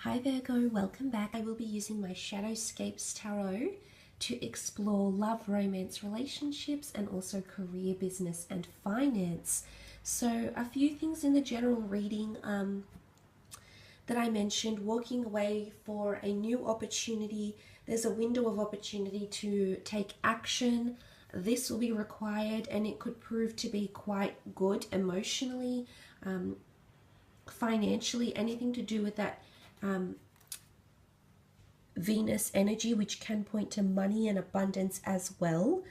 Hi Virgo, welcome back. I will be using my Shadowscapes Tarot to explore love, romance, relationships, and also career, business, and finance. So a few things in the general reading that I mentioned: walking away for a new opportunity. There's a window of opportunity to take action. This will be required and it could prove to be quite good emotionally, financially, anything to do with that Venus energy, which can point to money and abundance as well.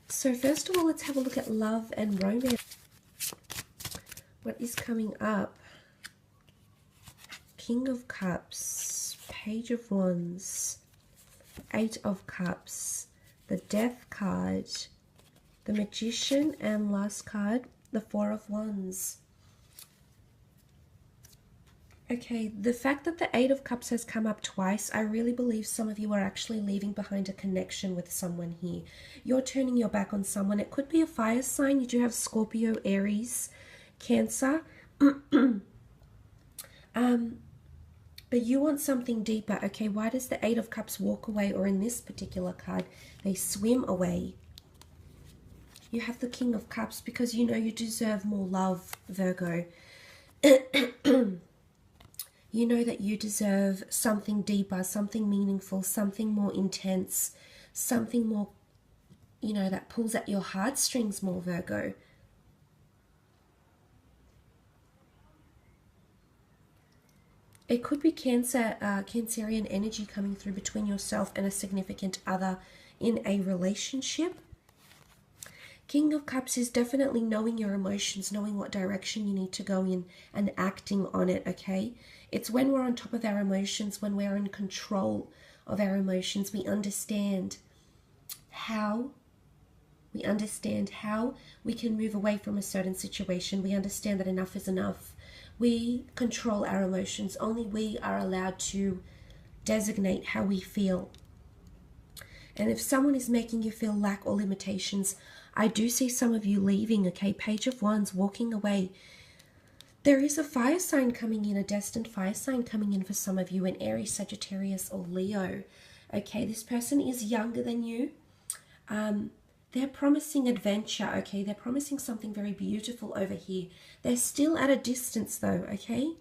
So first of all, let's have a look at love and romance. What is coming up? King of Cups, Page of Wands, Eight of Cups, the Death card, the Magician, and last card, the Four of Wands. Okay, the fact that the Eight of Cups has come up twice, I really believe some of you are actually leaving behind a connection with someone here. You're turning your back on someone. It could be a fire sign. You do have Scorpio, Aries, Cancer. But you want something deeper. Okay, why does the Eight of Cups walk away, or in this particular card, they swim away? You have the King of Cups because you know you deserve more love, Virgo. You know that you deserve something deeper, something meaningful, something more intense, something more, you know, that pulls at your heartstrings more, Virgo. It could be Cancerian energy coming through between yourself and a significant other in a relationship. King of Cups is definitely knowing your emotions, knowing what direction you need to go in and acting on it, okay? It's when we're on top of our emotions, when we're in control of our emotions, we understand how we can move away from a certain situation. We understand that enough is enough. We control our emotions. Only we are allowed to designate how we feel. And if someone is making you feel lack or limitations, I do see some of you leaving, okay? Page of Wands, walking away. There is a fire sign coming in, a destined fire sign coming in for some of you, an Aries, Sagittarius, or Leo. Okay, this person is younger than you. They're promising adventure, okay? They're promising something very beautiful over here. They're still at a distance though, okay?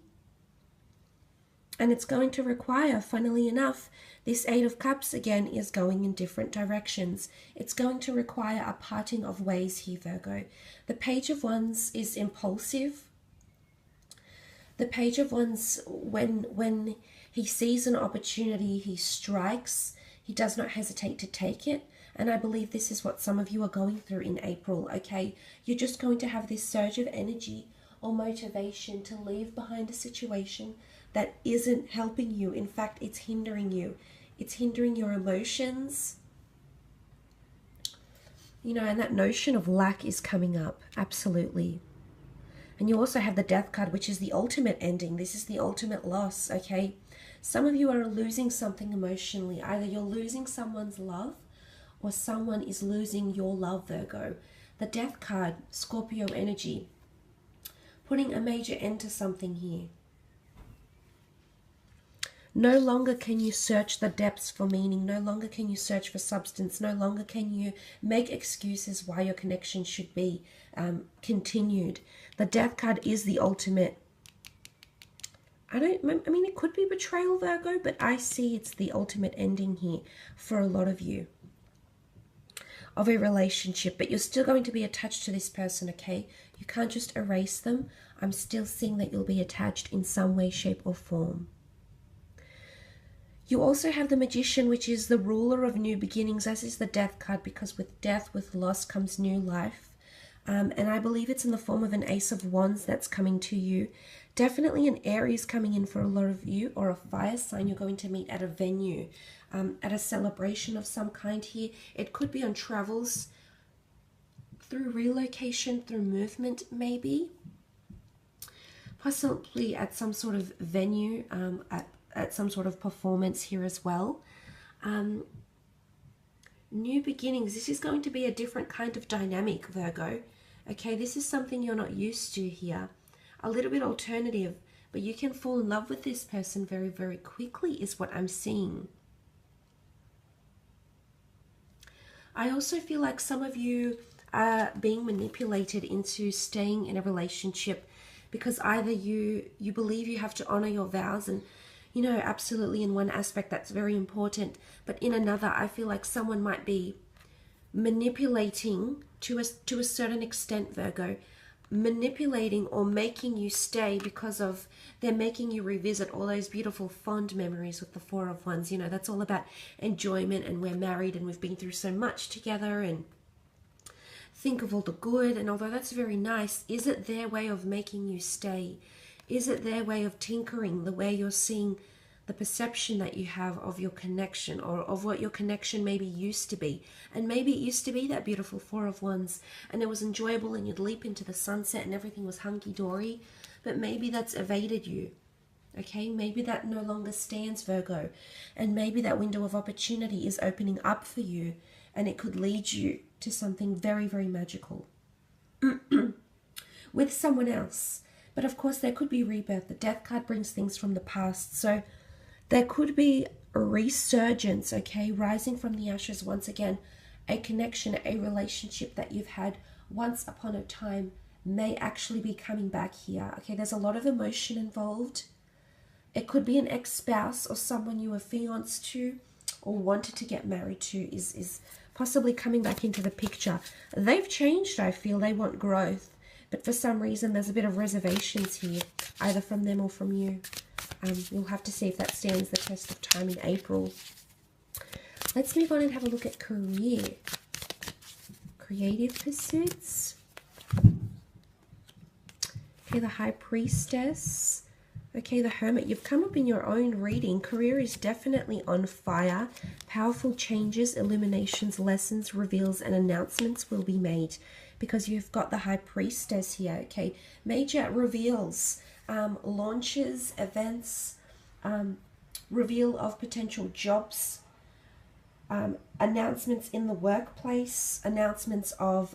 And it's going to require, funnily enough, this Eight of Cups again is going in different directions. It's going to require a parting of ways here, Virgo. The Page of Wands is impulsive. The Page of Wands, when he sees an opportunity, he strikes. He does not hesitate to take it. And I believe this is what some of you are going through in April, okay? You're just going to have this surge of energy or motivation to leave behind a situation that isn't helping you. In fact, it's hindering you. It's hindering your emotions. You know, and that notion of lack is coming up, absolutely. And you also have the Death card, which is the ultimate ending. This is the ultimate loss, okay? Some of you are losing something emotionally. Either you're losing someone's love or someone is losing your love, Virgo. The Death card, Scorpio energy, putting a major end to something here. No longer can you search the depths for meaning. No longer can you search for substance. No longer can you make excuses why your connection should be continued. The Death card is the ultimate. I mean, it could be betrayal, Virgo, but I see it's the ultimate ending here for a lot of you of a relationship. But you're still going to be attached to this person, okay? You can't just erase them. I'm still seeing that you'll be attached in some way, shape, or form. You also have the Magician, which is the ruler of new beginnings, as is the Death card, because with death, with loss, comes new life. And I believe it's in the form of an Ace of Wands that's coming to you. Definitely an Aries coming in for a lot of you, or a fire sign you're going to meet at a venue, at a celebration of some kind here. It could be on travels, through relocation, through movement maybe. Possibly at some sort of venue, at some sort of performance here as well. New beginnings. This is going to be a different kind of dynamic, Virgo. Okay, this is something you're not used to here. A little bit alternative. but you can fall in love with this person very, very quickly is what I'm seeing. I also feel like some of you are being manipulated into staying in a relationship because either you believe you have to honor your vows, and you know, absolutely in one aspect that's very important, but in another I feel like someone might be manipulating to a certain extent, Virgo, manipulating or making you stay because of they're making you revisit all those beautiful fond memories with the Four of Wands. You know, that's all about enjoyment, and we're married and we've been through so much together, and think of all the good. And although that's very nice, is it their way of making you stay? Is it their way of tinkering the way you're seeing the perception that you have of your connection, or of what your connection maybe used to be? And maybe it used to be that beautiful Four of Wands and it was enjoyable and you'd leap into the sunset and everything was hunky-dory, but maybe that's evaded you. Okay, maybe that no longer stands, Virgo, and maybe that window of opportunity is opening up for you, and it could lead you to something very, very magical with someone else. But of course there could be rebirth. The Death card brings things from the past, so there could be a resurgence, okay, rising from the ashes once again. A connection, a relationship that you've had once upon a time may actually be coming back here. Okay, there's a lot of emotion involved. It could be an ex-spouse or someone you were fiancé to or wanted to get married to is possibly coming back into the picture. They've changed, I feel. They want growth, but for some reason there's a bit of reservations here, either from them or from you. You'll have to see if that stands the test of time in April. Let's move on and have a look at career. Creative pursuits. Okay, the High Priestess. Okay, the Hermit. You've come up in your own reading. Career is definitely on fire. Powerful changes, illuminations, lessons, reveals, and announcements will be made because you've got the High Priestess here. Okay, major reveals, launches, events, reveal of potential jobs, announcements in the workplace, announcements of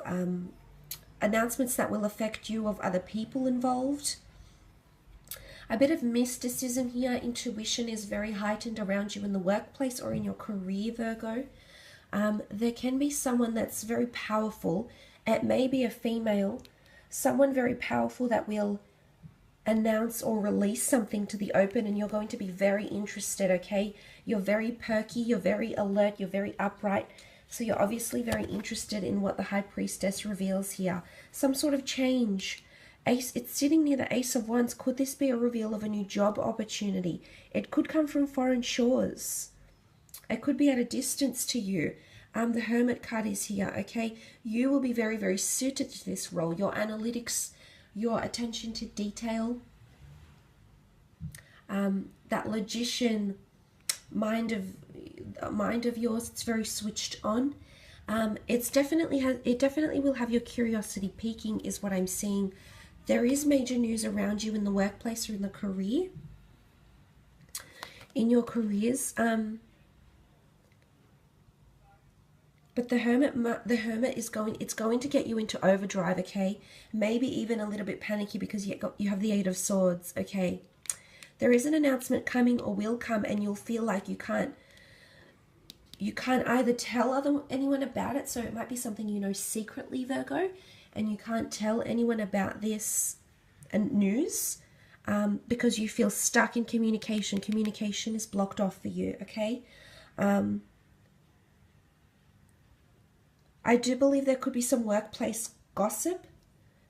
announcements that will affect you, of other people involved. A bit of mysticism here. Intuition is very heightened around you in the workplace or in your career, Virgo. There can be someone that's very powerful. It may be a female, someone very powerful that will announce or release something to the open, and you're going to be very interested, okay? You're very perky, you're very alert, you're very upright. So you're obviously very interested in what the High Priestess reveals here. Some sort of change. Ace, it's sitting near the Ace of Wands. Could this be a reveal of a new job opportunity? It could come from foreign shores. It could be at a distance to you. The Hermit card is here, okay? You will be very, very suited to this role. Your analytics, your attention to detail, that logician mind of yours, it's very switched on. It definitely will have your curiosity peaking, is what I'm seeing. There is major news around you in the workplace or in the career, in your careers. But the Hermit is going to get you into overdrive, okay? Maybe even a little bit panicky because you have the Eight of Swords, okay? There is an announcement coming or will come, and you'll feel like you can't either tell anyone about it, so it might be something you know secretly, Virgo, and you can't tell anyone about this news because you feel stuck in communication. Communication is blocked off for you, okay? I do believe there could be some workplace gossip.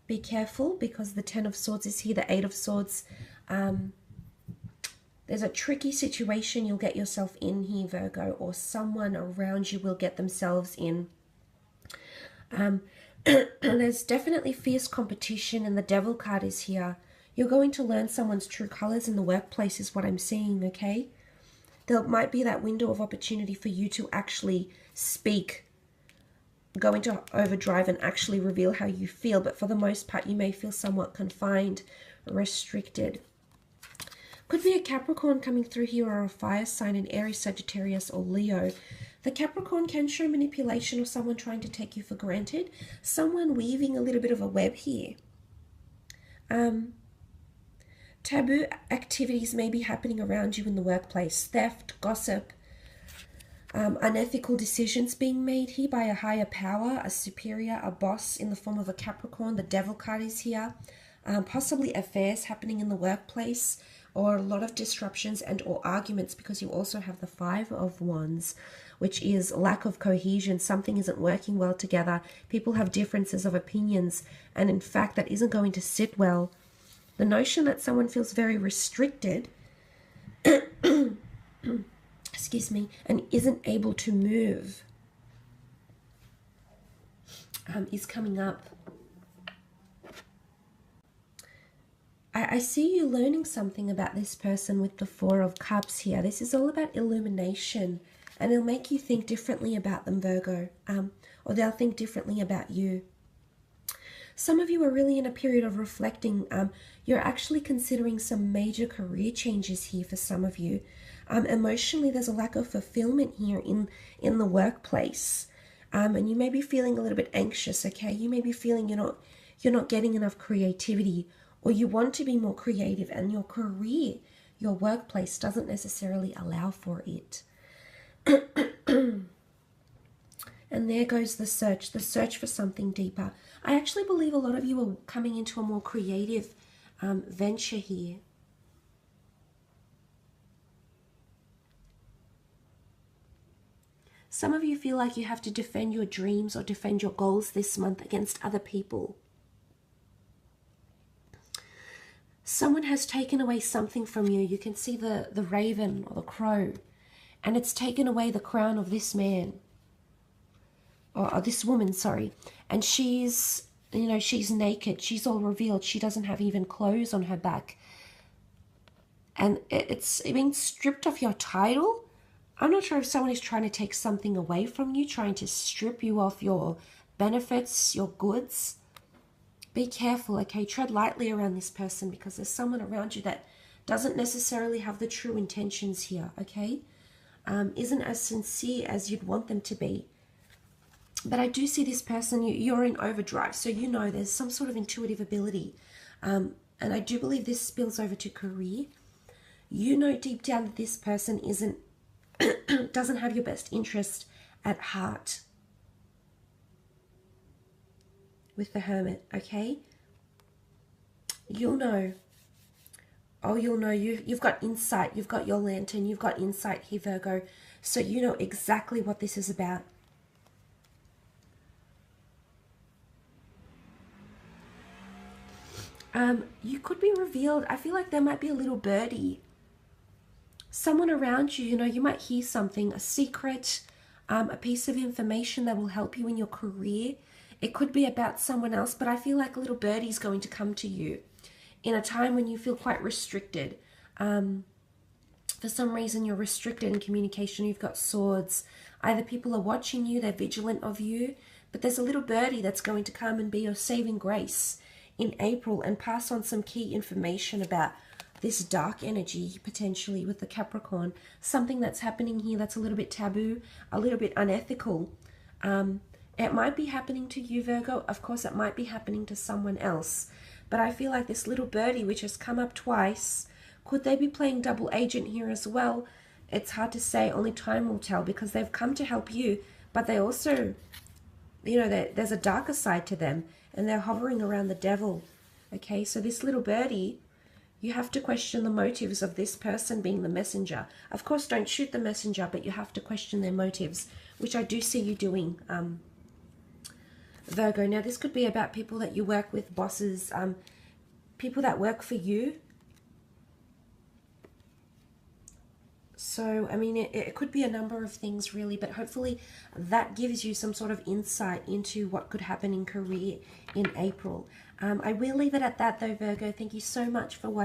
Be careful because the Ten of Swords is here, the Eight of Swords. There's a tricky situation you'll get yourself in here, Virgo, or someone around you will get themselves in. There's definitely fierce competition, and the Devil card is here. You're going to learn someone's true colors in the workplace is what I'm seeing, okay? There might be that window of opportunity for you to actually speak, go into overdrive and actually reveal how you feel, but for the most part you may feel somewhat confined, restricted. Could be a Capricorn coming through here, or a fire sign, an Aries, Sagittarius, or Leo. The Capricorn can show manipulation or someone trying to take you for granted. Someone weaving a little bit of a web here. taboo activities may be happening around you in the workplace. Theft, gossip, unethical decisions being made here by a higher power, a superior, a boss in the form of a Capricorn. The Devil card is here. Possibly affairs happening in the workplace, or a lot of disruptions and or arguments, because you also have the Five of Wands, which is lack of cohesion. Something isn't working well together. People have differences of opinions, and in fact that isn't going to sit well. The notion that someone feels very restricted excuse me, and isn't able to move is coming up. I see you learning something about this person with the Four of Cups here. This is all about illumination, and it'll make you think differently about them, Virgo, or they'll think differently about you. Some of you are really in a period of reflecting. You're actually considering some major career changes here for some of you. Emotionally, there's a lack of fulfillment here in the workplace. And you may be feeling a little bit anxious, okay? You may be feeling you're not getting enough creativity, or you want to be more creative, and your career, your workplace doesn't necessarily allow for it. And there goes the search for something deeper. I actually believe a lot of you are coming into a more creative venture here. Some of you feel like you have to defend your dreams or defend your goals this month against other people. Someone has taken away something from you. You can see the raven or the crow, and it's taken away the crown of this man. Or this woman, sorry, and she's naked, she's all revealed, she doesn't have even clothes on her back, and it's being stripped of your title. I'm not sure if someone is trying to take something away from you, trying to strip you of your benefits, your goods. Be careful, okay? Tread lightly around this person, because there's someone around you that doesn't necessarily have the true intentions here, okay? Isn't as sincere as you'd want them to be. But I do see this person, you're in overdrive, so you know there's some sort of intuitive ability. And I do believe this spills over to career. You know deep down that this person doesn't have your best interest at heart. With the Hermit, okay? You'll know. Oh, you'll know. You've got insight. You've got your lantern. You've got insight here, Virgo. So you know exactly what this is about. You could be revealed. I feel like there might be a little birdie. Someone around you, you might hear something, a secret, a piece of information that will help you in your career. It could be about someone else, but I feel like a little birdie's going to come to you in a time when you feel quite restricted. For some reason, you're restricted in communication. You've got swords. Either people are watching you, they're vigilant of you, but there's a little birdie that's going to come and be your saving grace in April and pass on some key information about this dark energy, potentially with the Capricorn. Something that's happening here that's a little bit taboo, a little bit unethical. It might be happening to you, Virgo. Of course, it might be happening to someone else. But I feel like this little birdie, which has come up twice, could they be playing double agent here as well? It's hard to say. Only time will tell, because they've come to help you, but they also, there's a darker side to them, and they're hovering around the devil. Okay, so this little birdie, you have to question the motives of this person being the messenger. Of course, don't shoot the messenger, but you have to question their motives, which I do see you doing, Virgo. Now, this could be about people that you work with, bosses, people that work for you. So, I mean, it could be a number of things, really, but hopefully that gives you some sort of insight into what could happen in career in April. I will leave it at that, though, Virgo. Thank you so much for watching.